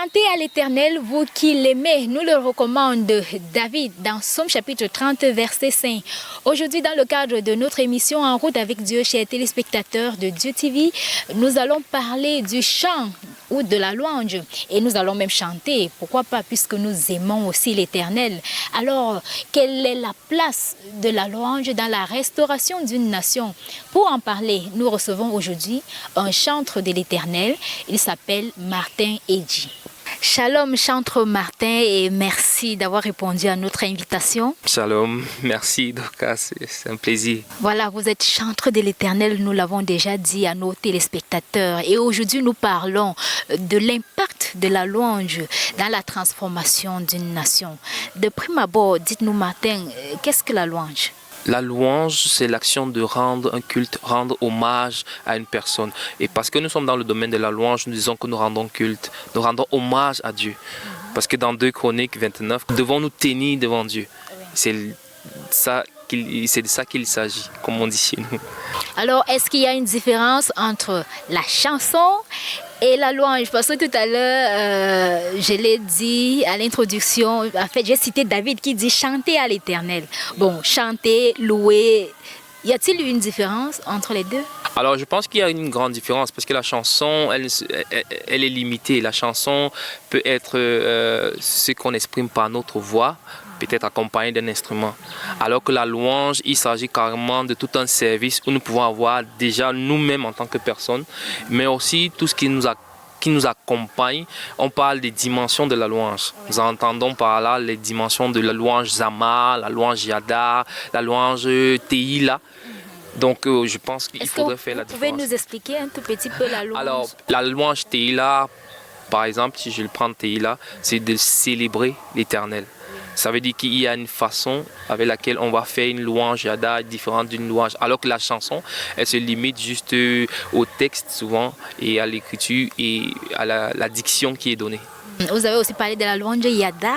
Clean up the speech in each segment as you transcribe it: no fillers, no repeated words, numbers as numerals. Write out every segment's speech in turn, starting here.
Chantez à l'Éternel, vous qui l'aimez, nous le recommande David dans Psaume chapitre 30, verset 5. Aujourd'hui, dans le cadre de notre émission En route avec Dieu, chers téléspectateurs de Dieu TV, nous allons parler du chant ou de la louange. Et nous allons même chanter, pourquoi pas, puisque nous aimons aussi l'Éternel. Alors, quelle est la place de la louange dans la restauration d'une nation? Pour en parler, nous recevons aujourd'hui un chantre de l'Éternel. Il s'appelle Martin Edji. Shalom, chantre Martin, et merci d'avoir répondu à notre invitation. Shalom, merci Dorcas, c'est un plaisir. Voilà, vous êtes chantre de l'Éternel, nous l'avons déjà dit à nos téléspectateurs. Et aujourd'hui, nous parlons de l'impact de la louange dans la transformation d'une nation. De prime abord, dites-nous Martin, qu'est-ce que la louange? La louange, c'est l'action de rendre un culte, rendre hommage à une personne. Et parce que nous sommes dans le domaine de la louange, nous disons que nous rendons culte, nous rendons hommage à Dieu. Parce que dans 2 Chroniques 29, nous devons nous tenir devant Dieu. C'est de ça qu'il s'agit, comme on dit chez nous. Alors, est-ce qu'il y a une différence entre la chanson et la louange? Parce que tout à l'heure, je l'ai dit à l'introduction, en fait, j'ai cité David qui dit chanter à l'Éternel. Bon, chanter, louer, y a-t-il une différence entre les deux? Alors, je pense qu'il y a une grande différence parce que la chanson, elle est limitée. La chanson peut être ce qu'on exprime par notre voix, peut-être accompagné d'un instrument. Alors que la louange, il s'agit carrément de tout un service où nous pouvons avoir déjà nous-mêmes en tant que personne, mais aussi tout ce qui nous accompagne. On parle des dimensions de la louange. Nous entendons par là les dimensions de la louange Zama, la louange Yada, la louange Teila. Donc je pense qu'il faudrait faire la différence. Vous pouvez nous expliquer un tout petit peu la louange? Alors, la louange Teila, par exemple, si je le prends Teila, c'est de célébrer l'Éternel. Ça veut dire qu'il y a une façon avec laquelle on va faire une louange Yada différente d'une louange. Alors que la chanson, elle se limite juste au texte souvent et à l'écriture et à la diction qui est donnée. Vous avez aussi parlé de la louange Yada.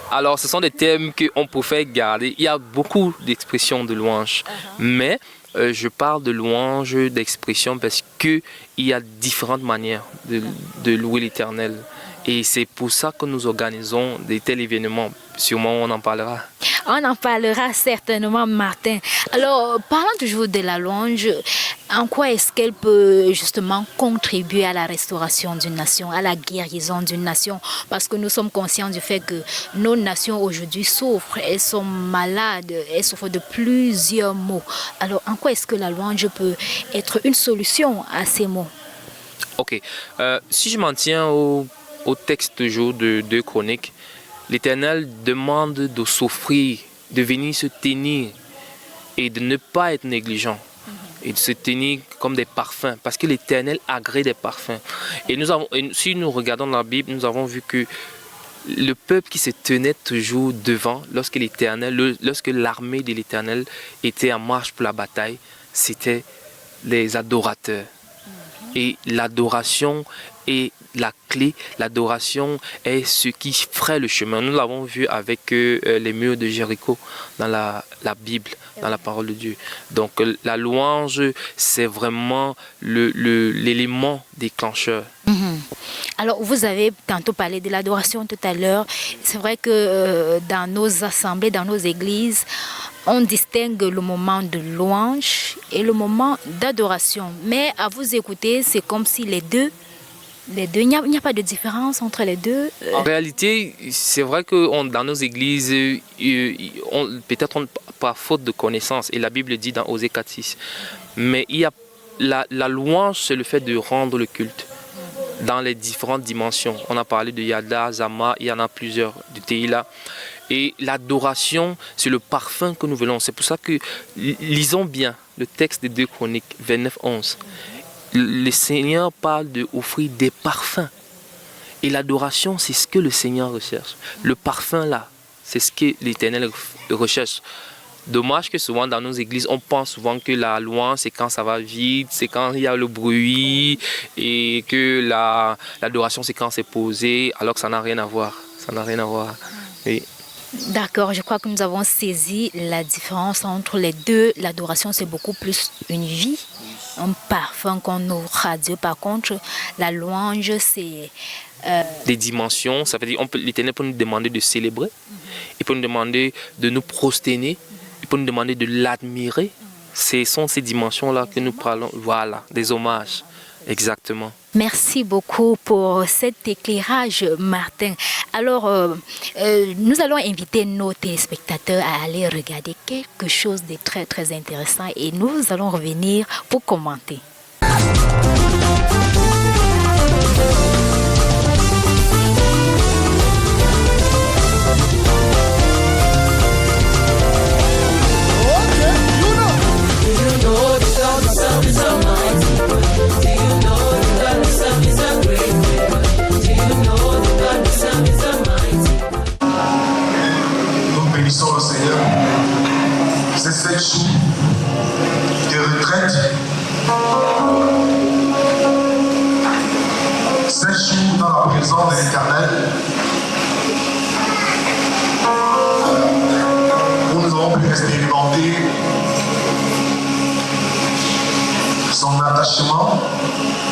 Alors, ce sont des thèmes qu'on préfère garder. Il y a beaucoup d'expressions de louange, mais je parle de louange, d'expression parce qu'il y a différentes manières de louer l'Éternel. Et c'est pour ça que nous organisons des tels événements. Sûrement, on en parlera. On en parlera certainement, Martin. Alors, parlons toujours de la louange. En quoi est-ce qu'elle peut justement contribuer à la restauration d'une nation, à la guérison d'une nation? Parce que nous sommes conscients du fait que nos nations aujourd'hui souffrent, elles sont malades, elles souffrent de plusieurs maux. Alors, en quoi est-ce que la louange peut être une solution à ces maux? Ok. Si je m'en tiens au texte toujours de 2 Chroniques, l'Éternel demande de s'offrir, de venir se tenir et de ne pas être négligent et de se tenir comme des parfums parce que l'Éternel agrée des parfums. Et si nous regardons dans la Bible, nous avons vu que le peuple qui se tenait toujours devant lorsque l'armée de l'Éternel était en marche pour la bataille, c'était les adorateurs. Et l'adoration est la clé, l'adoration est ce qui ferait le chemin. Nous l'avons vu avec les murs de Jéricho dans la Bible, dans la parole de Dieu. Donc la louange, c'est vraiment l'élément déclencheur. Alors, vous avez tantôt parlé de l'adoration tout à l'heure. C'est vrai que dans nos assemblées, dans nos églises, on distingue le moment de louange et le moment d'adoration. Mais à vous écouter, c'est comme si les deux, il n'y a pas de différence entre les deux. En réalité, c'est vrai que dans nos églises, peut-être par faute de connaissance, et la Bible dit dans Osée 4:6, mais il y a la louange, c'est le fait de rendre le culte dans les différentes dimensions. On a parlé de Yada, Zama, il y en a plusieurs, de Teila. Et l'adoration, c'est le parfum que nous voulons. C'est pour ça que, lisons bien le texte de 2 Chroniques 29:11. Le Seigneur parle d'offrir des parfums. Et l'adoration, c'est ce que le Seigneur recherche. Le parfum là, c'est ce que l'Éternel recherche. Dommage que souvent dans nos églises, on pense souvent que la louange, c'est quand ça va vite, c'est quand il y a le bruit, et que l'adoration, c'est quand c'est posé, alors que ça n'a rien à voir. Ça n'a rien à voir. Oui. D'accord, je crois que nous avons saisi la différence entre les deux. L'adoration, c'est beaucoup plus une vie, un parfum qu'on offre à Dieu. Par contre, la louange, c'est des dimensions. Ça veut dire l'Éternel peut nous demander de célébrer, il peut nous demander de nous prosterner, il peut nous demander de l'admirer. Ce sont ces dimensions-là que nous parlons, voilà, des hommages, exactement. Merci beaucoup pour cet éclairage, Martin. Alors, nous allons inviter nos téléspectateurs à aller regarder quelque chose de très, très intéressant et nous allons revenir pour commenter. Bénissons le Seigneur. C'est 7 jours de retraite. 7 jours dans la présence de l'Éternel. Où nous avons pu expérimenter son attachement,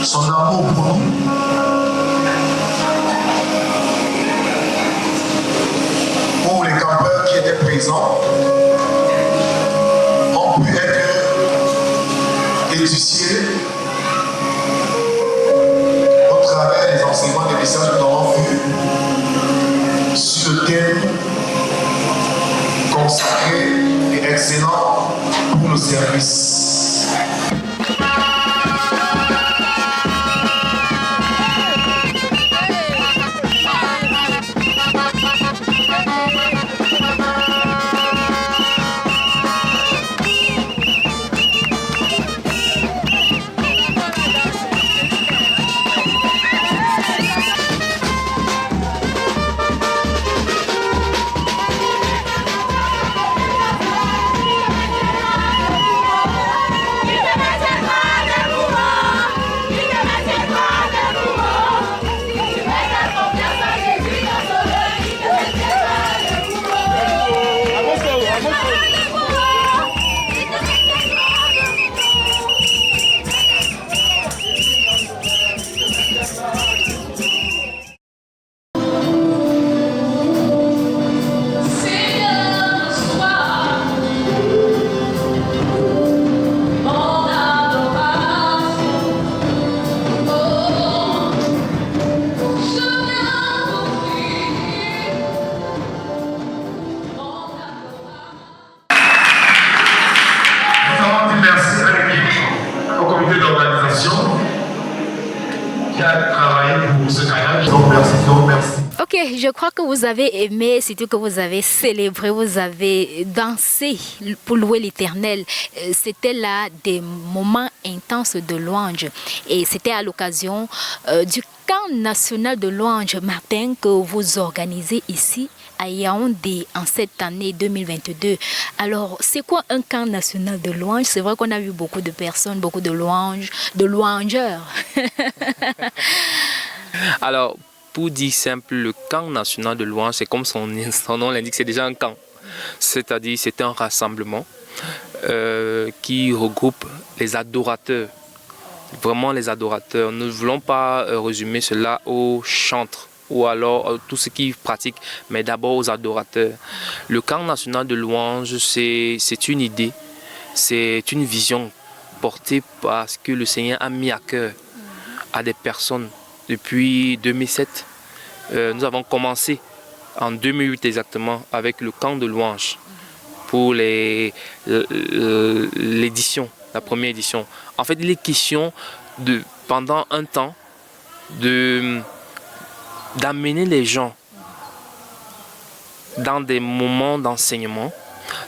son amour pour nous. Pour les campeurs qui étaient présents, ont pu être édifiés au travers des enseignements des messages que nous avons vus sur le thème consacré et excellent pour le service. Ok, je crois que vous avez aimé, surtout que vous avez célébré, vous avez dansé pour louer l'Éternel. C'était là des moments intenses de louange. Et c'était à l'occasion du camp national de louange, Martin, que vous organisez ici à Yaoundé en cette année 2022. Alors, c'est quoi un camp national de louange? C'est vrai qu'on a vu beaucoup de personnes, beaucoup de louanges, de louangeurs. Alors, pour dire simple, le camp national de louange, c'est comme son nom l'indique, c'est déjà un camp. C'est-à-dire, c'est un rassemblement qui regroupe les adorateurs. Vraiment les adorateurs. Nous ne voulons pas résumer cela aux chantres ou alors tous ceux qui pratiquent, mais d'abord aux adorateurs. Le camp national de louange, c'est une idée, c'est une vision portée par ce que le Seigneur a mis à cœur à des personnes. Depuis 2007, nous avons commencé en 2008 exactement avec le camp de louange pour l'édition, la première édition. En fait, il est question pendant un temps d'amener les gens dans des moments d'enseignement,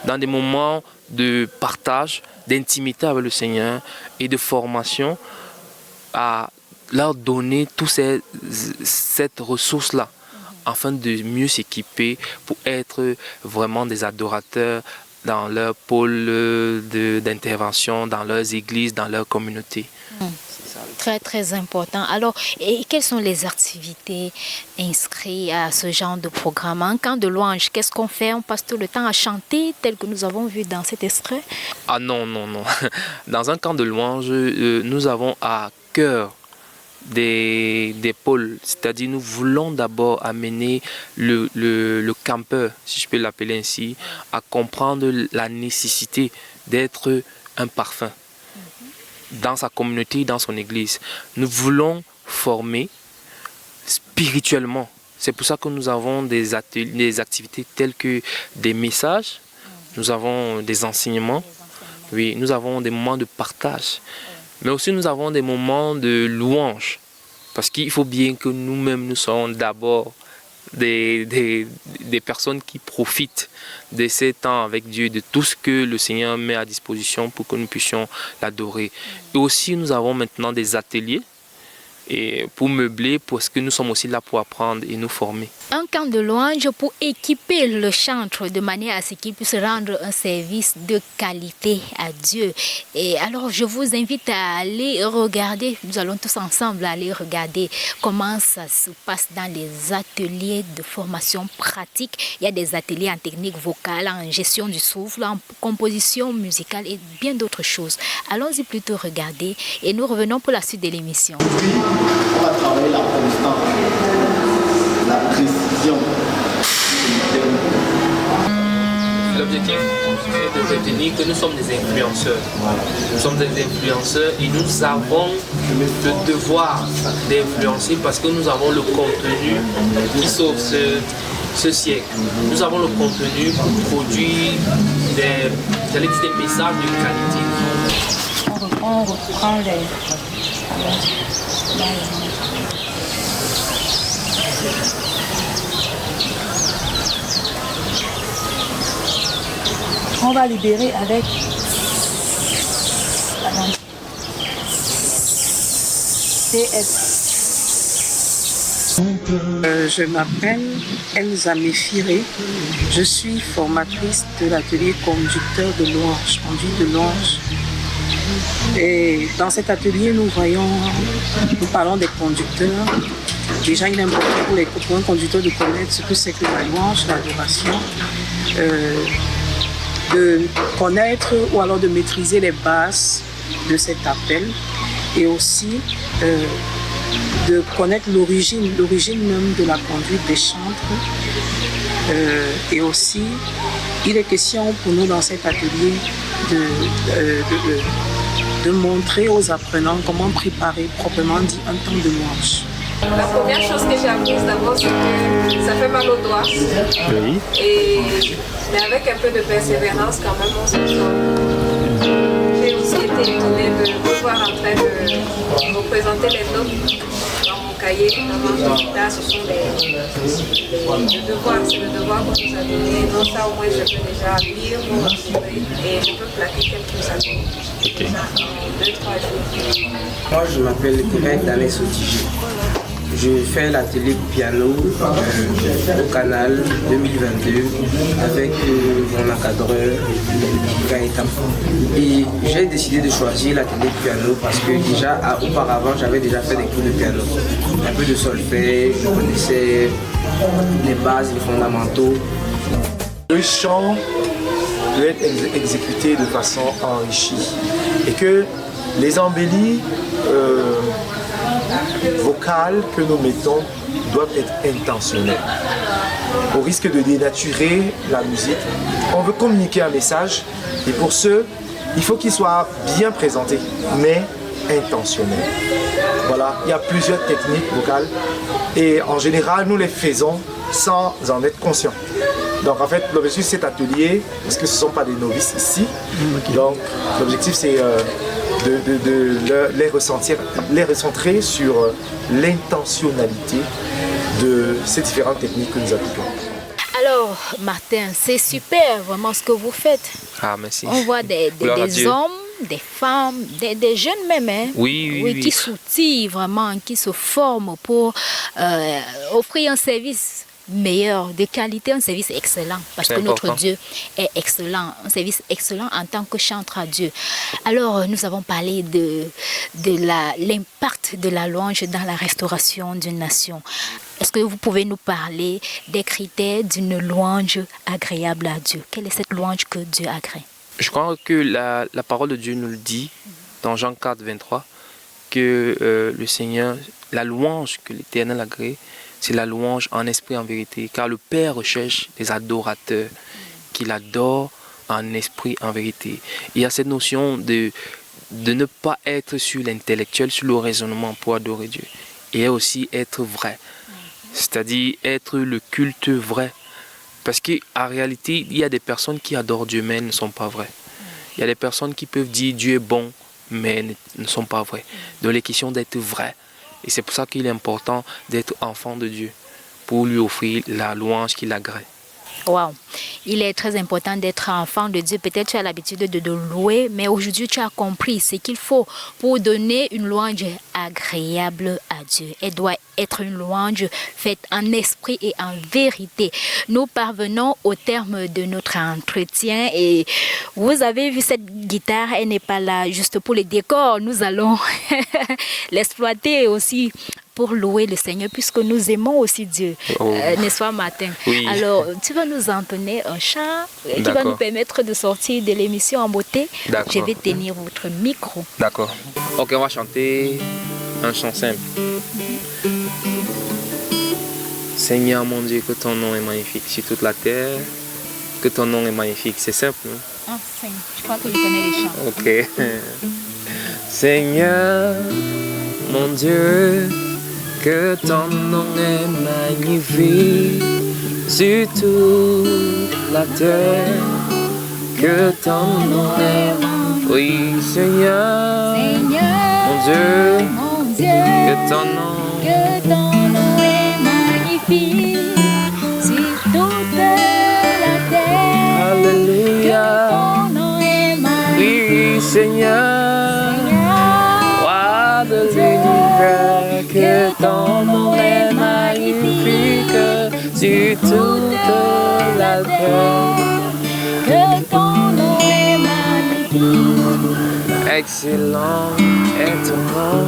dans des moments de partage, d'intimité avec le Seigneur et de formation à leur donner toute cette ressource-là afin de mieux s'équiper pour être vraiment des adorateurs dans leur pôle d'intervention, dans leurs églises, dans leur communauté. Très, très important. Alors, et quelles sont les activités inscrites à ce genre de programme? Un camp de louange, qu'est-ce qu'on fait? On passe tout le temps à chanter, tel que nous avons vu dans cet extrait? Ah non, non, non. Dans un camp de louange, nous avons à cœur des pôles, c'est-à-dire nous voulons d'abord amener le campeur, si je peux l'appeler ainsi, à comprendre la nécessité d'être un parfum dans sa communauté, dans son église. Nous voulons former spirituellement. C'est pour ça que nous avons des activités telles que des messages, nous avons des enseignements, oui, nous avons des moments de partage. Mais aussi nous avons des moments de louange. Parce qu'il faut bien que nous-mêmes, nous soyons d'abord des personnes qui profitent de ces temps avec Dieu, de tout ce que le Seigneur met à disposition pour que nous puissions l'adorer. Et aussi nous avons maintenant des ateliers et pour meubler, parce que nous sommes aussi là pour apprendre et nous former. Un camp de louange pour équiper le chantre de manière à ce qu'il puisse rendre un service de qualité à Dieu. Et alors je vous invite à aller regarder, nous allons tous ensemble aller regarder comment ça se passe dans les ateliers de formation pratique. Il y a des ateliers en technique vocale, en gestion du souffle, en composition musicale et bien d'autres choses. Allons-y plutôt regarder et nous revenons pour la suite de l'émission. On va travailler la constance, la précision. L'objectif est de retenir que nous sommes des influenceurs. Nous sommes des influenceurs et nous avons le devoir d'influencer parce que nous avons le contenu qui sauve ce siècle. Nous avons le contenu pour produire des messages de qualité. On reprend on va libérer avec Je m'appelle Elsa Méfiré. Je suis formatrice de l'atelier conducteur de louange, conduite de louange. Et dans cet atelier, nous parlons des conducteurs. Déjà, il est important pour un conducteur de connaître ce que c'est que la louange, l'adoration, de connaître ou alors de maîtriser les bases de cet appel et aussi de connaître l'origine même de la conduite des chantres. Et aussi, il est question pour nous dans cet atelier de montrer aux apprenants comment préparer proprement dit un temps de louange. La première chose que j'ai apprise d'abord, c'est que ça fait mal aux doigts. Oui. Mais avec un peu de persévérance, quand même, on s'en sort. J'ai aussi été étonnée de me voir en train de représenter les notes dans mon cahier. Là, ce sont les devoirs. C'est le devoir qu'on nous a donné. Donc ça, au moins, je peux déjà lire, me rassurer et je peux plaquer quelques années. Okay. 2-3 jours. Moi, je m'appelle Greg Danet Sotigé. Je fais l'atelier piano au Canal 2022 avec mon encadreur Gaëtan. Et j'ai décidé de choisir l'atelier piano parce que déjà auparavant j'avais déjà fait des cours de piano. Un peu de solfège, je connaissais les bases, les fondamentaux. Le chant doit être exécuté de façon enrichie et que les embellis vocales que nous mettons doivent être intentionnelles. Au risque de dénaturer la musique, on veut communiquer un message et pour ce, il faut qu'il soit bien présenté, mais intentionnel. Voilà, il y a plusieurs techniques vocales et en général, nous les faisons sans en être conscients. Donc en fait, l'objectif de cet atelier, parce que ce ne sont pas des novices ici, donc l'objectif c'est de les recentrer sur l'intentionnalité de ces différentes techniques que nous appliquons. Alors Martin, c'est super vraiment ce que vous faites. Ah, merci. On voit des hommes, des femmes, des jeunes même, hein, oui, qui s'outillent vraiment, qui se forment pour offrir un service meilleur, de qualité, un service excellent, parce que notre Dieu est excellent, un service excellent en tant que chantre à Dieu. Alors, nous avons parlé de l'impact de la louange dans la restauration d'une nation. Est-ce que vous pouvez nous parler des critères d'une louange agréable à Dieu? Quelle est cette louange que Dieu agrée? Je crois que la parole de Dieu nous le dit dans Jean 4, 23. que le Seigneur, la louange que l'Éternel agrée, c'est la louange en esprit, en vérité. Car le Père recherche des adorateurs qu'il adore en esprit, en vérité. Il y a cette notion de ne pas être sur l'intellectuel, sur le raisonnement pour adorer Dieu. Et aussi être vrai. C'est-à-dire être le culte vrai. Parce qu'en réalité, il y a des personnes qui adorent Dieu, mais elles ne sont pas vraies. Il y a des personnes qui peuvent dire Dieu est bon, mais ne sont pas vraies. Donc les questions d'être vrai. Et c'est pour ça qu'il est important d'être enfant de Dieu, pour lui offrir la louange qu'il agrée. Wow. Il est très important d'être enfant de Dieu. Peut-être tu as l'habitude de louer, mais aujourd'hui tu as compris ce qu'il faut pour donner une louange agréable à Dieu. Elle doit être une louange faite en esprit et en vérité. Nous parvenons au terme de notre entretien et vous avez vu cette guitare, elle n'est pas là juste pour le décor. Nous allons l'exploiter aussi pour louer le Seigneur, puisque nous aimons aussi Dieu, n'est-ce pas, Martin? Oui. Alors, tu vas nous entonner un chant qui va nous permettre de sortir de l'émission en beauté. Je vais tenir votre micro. D'accord. Ok, on va chanter un chant simple. Seigneur mon Dieu, que ton nom est magnifique sur toute la terre, que ton nom est magnifique. C'est simple, non? Ah, je crois que je connais les chants. Ok. Seigneur mon Dieu, que ton nom est magnifique sur toute la terre, que ton nom est magnifique. Oui, Seigneur, mon Dieu, que ton nom est magnifique sur toute la terre. Alléluia. Que ton nom est magnifique. Oui, Seigneur, roi de l'univers, que ton nom est magnifique sur toute la terre. Que ton nom est magnifique. Excellent est ton nom,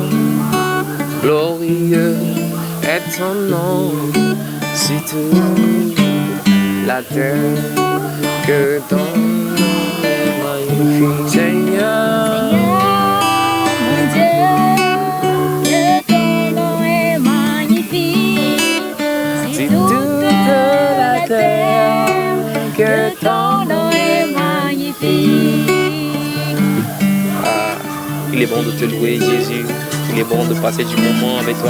glorieux est ton nom sur toute la terre. Que ton nom est magnifique, Seigneur. Mon Dieu, que ton nom est magnifique sur toute la terre. Que ton nom est magnifique. Il est bon de te louer, Jésus. Il est bon de passer du moment avec toi.